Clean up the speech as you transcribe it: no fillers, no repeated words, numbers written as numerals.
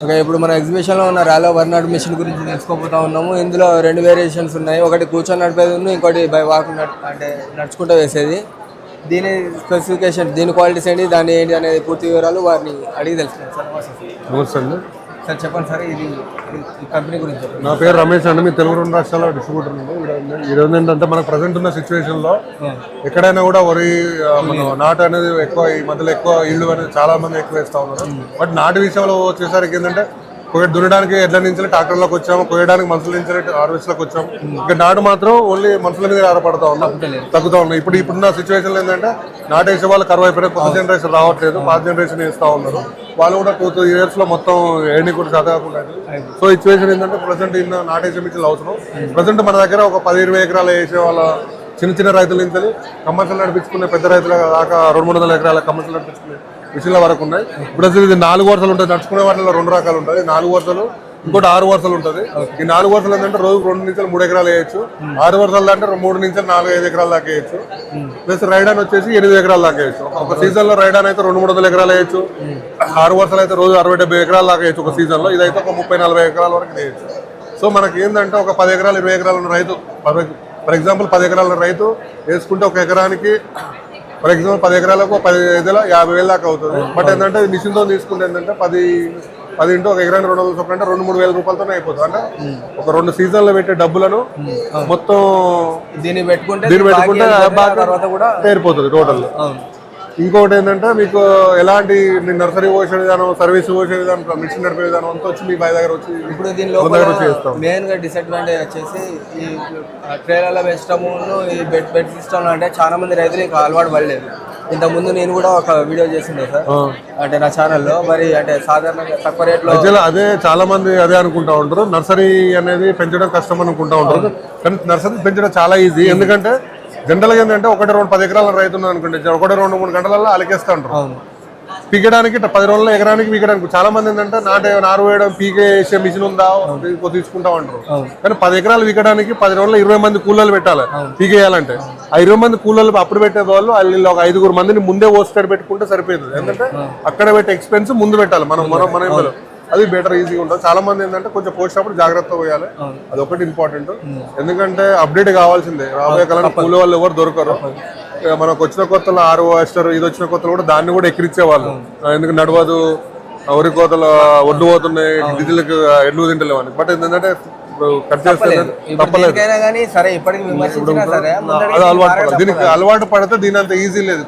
Okay, ఇప్పుడు మన ఎగ్జిబిషన్లో ఉన్న ర్యాలో వర్నాడ్ మిషన్ గురించి తెలుసుకోబోతా ఉన్నాము. ఇందులో 2 వేరియేషన్స్ ఉన్నాయి. ఒకటి కూర్చొని నడిపేది ఉంది, ఇంకోటి బై వాక్ అంటే నడుచుకుంటూ వేసేది. దీని స్పెసిఫికేషన్, దీని క్వాలిటీస్ ఏంటి, దాని ఏంటి అనేది పూర్తి వివరాలు వారిని అడిగి తెలుసుకున్నాం సార్. నమస్తే అండి. సార్ చెప్పండి సార్, ఇది ఈ కంపెనీ గురించి చెప్పండి. నా పేరు రమేష్ అండి. మీ తెలుగు 2 రాష్ట్రాల డిస్ట్రిబ్యూటర్ అండి. ఈరోజు ఏంటంటే మనకు ప్రజెంట్ ఉన్న సిచ్యువేషన్లో ఎక్కడైనా కూడా వరి నాటు అనేది ఎక్కువ, ఈ మధ్యలో ఎక్కువ ఇళ్ళు అనేది చాలా మంది ఎక్కువ వేస్తూ ఉన్నారు. బట్ నాటు విషయంలో వచ్చేసరికి ఏంటంటే దున్నడానికి ఎడ్ల నుంచి ట్రాక్టర్లోకి వచ్చాము, కోయడానికి మనుషుల నుంచి హార్వెస్ట్లోకి వచ్చాము. ఇంకా నాటు మాత్రం ఓన్లీ మనుషుల మీద ఆధారపడతా ఉన్నాం, తగ్గుతా ఉన్నాం. ఇప్పుడున్న సిచ్యువేషన్ ఏంటంటే నాటు వేసే వాళ్ళు కరువు అయిపోయినా కొత్త జనరేషన్ రావట్లేదు, పాత జనరేషన్ వేస్తూ ఉన్నారు. వాళ్ళు కూడా 2-3 years లో మొత్తం ఏడిని కూడా చదవకుండా. సో సిచ్యువేషన్ ఏంటంటే ప్రజెంట్ ఇన్న నాటేసే మిషన్లు అవసరం. ప్రజెంట్ మన దగ్గర ఒక 10-20 ఎకరాలు వేసే వాళ్ళ చిన్న రైతుల నుంచి కమర్షియల్ నడిపించుకునే పెద్ద రైతుల దాకా 200-300 ఎకరాల కమర్షియల్ నడిపించుకునే మిషన్ల వరకు ఉన్నాయి. ఇప్పుడు ఇది 4 వరుసలు ఉంటుంది. నడుచుకునే వాటిలో 2 రకాలు ఉంటుంది. 4 వరుసలు, ఇంకోటి 6 వరుసలు ఉంటుంది. ఈ 4 వరుసలు ఏంటంటే రోజు 2-3 ఎకరాలు వేయచ్చు. 6 వరుసలు అంటే 3-4-5 ఎకరాల దాకా వేయచ్చు. ప్లస్ రైడాన్ వచ్చేసి 8 ఎకరాల దాకా వేయచ్చు. ఒక సీజన్ లో రైడాన్ అయితే 200-300 ఎకరాలు వేయచ్చు. 6 వరుసలు అయితే రోజు 60-70 ఎకరాల దాకా వేయచ్చు ఒక సీజన్ లో. ఇదైతే ఒక 30-40 ఎకరాల వరకు వేయచ్చు. సో మనకి ఏంటంటే ఒక 10 ఎకరాలు 20 ఎకరాలు ఉన్న రైతు, ఫర్ ఎగ్జాంపుల్ 10 ఎకరాల రైతు వేసుకుంటే ఒక ఎకరానికి ఫర్ ఎగ్జాంపుల్ 10 ఎకరాలకు 50,000 దాకా అవుతుంది. బట్ ఏంటంటే మిషన్తో తీసుకుంటే ఏంటంటే 10 ఇంటూ ఒక ఎకరానికి 200 చొప్పున అంటే 2-3 వేల రూపాయలతోనే అయిపోతుంది. అంటే ఒక 2 సీజన్లు పెట్టే డబ్బులను మొత్తం దీన్ని పెట్టుకుంటే బాగా తేరిపోతుంది టోటల్. ఇంకొకటి ఏంటంటే మీకు ఎలాంటి నర్సరీ పోసే విధానం, సర్వీస్ పోసే విధానం, మిషన్ నడిపే విధానం అంతా వచ్చి మీ బాయ్ దగ్గర వచ్చి ఇప్పుడు దీనిలో మెయిన్ గా డిసడ్వాంటేజ్ వచ్చేసి ఈ ట్రైలర్ల పెంచడము, ఈ బెడ్ సిస్టమ్ అంటే చాలా మంది రైతులు ఇంకా అలవాటు పడలేదు. ఇంతకుముందు నేను కూడా ఒక వీడియో చేసిండే సార్, అంటే నా ఛానల్లో. మరి అంటే సాధారణంగా తక్కువ రేట్లో అదే చాలా మంది అదే అనుకుంటా ఉంటారు, నర్సరీ అనేది పెంచడం కష్టం అనుకుంటా ఉంటారు. కానీ నర్సరీ పెంచడం చాలా ఈజీ. ఎందుకంటే జనరల్గా ఏంటంటే 1-2-10 ఎకరాల రైతు ఉన్నాను అనుకుంటే 1-2-3 గంటలలో అలకేస్తూ ఉంటారు. పీకడానికి 10 రోజుల్లో ఎకరానికి పీకడానికి చాలా మంది ఏంటంటే నారు వేయడం, పీకే వేసే మిషన్ ఉందా తీసుకుంటా ఉంటారు. కానీ 10 ఎకరాలు పీకడానికి 10 రోజుల్లో 20 మంది కూలీలు పెట్టాలి పీకేయాలంటే. ఆ 20 మంది కూలీలు అప్పుడు పెట్టే వాళ్ళు వాళ్ళు ఒక 5 మందిని ముందే ఓస్టర్ పెట్టుకుంటే సరిపోతుంది. ఎందుకంటే అక్కడ పెట్టే ఎక్స్పెన్స్ ముందు పెట్టాలి మనం అది బెటర్, ఈజీగా ఉంటుంది. చాలా మంది ఏంటంటే కొంచెం పోసినప్పుడు జాగ్రత్తగా పోయాలి, అది ఒకటి ఇంపార్టెంట్. ఎందుకంటే అప్డేట్ కావాల్సిందే. రాబోయే కాలంలో కూలి వాళ్ళు ఎవరు దొరకరు. మనకు వచ్చిన కొత్తలో హార్వెస్టర్ ఇది వచ్చిన కొత్తలో కూడా దాన్ని కూడా ఎక్కిరించేవాళ్ళు. ఎందుకంటే నడవదు, వరి కోతలు ఒడ్డు పోతున్నాయి, డీజిల్కి ఎండు తింటలేవని. బట్ ఏంటంటే కట్ చేస్తే తప్పలేదు. అది అలవాటు పడదు. దీనికి అలవాటు పడితే దీని అంత ఈజీ లేదు.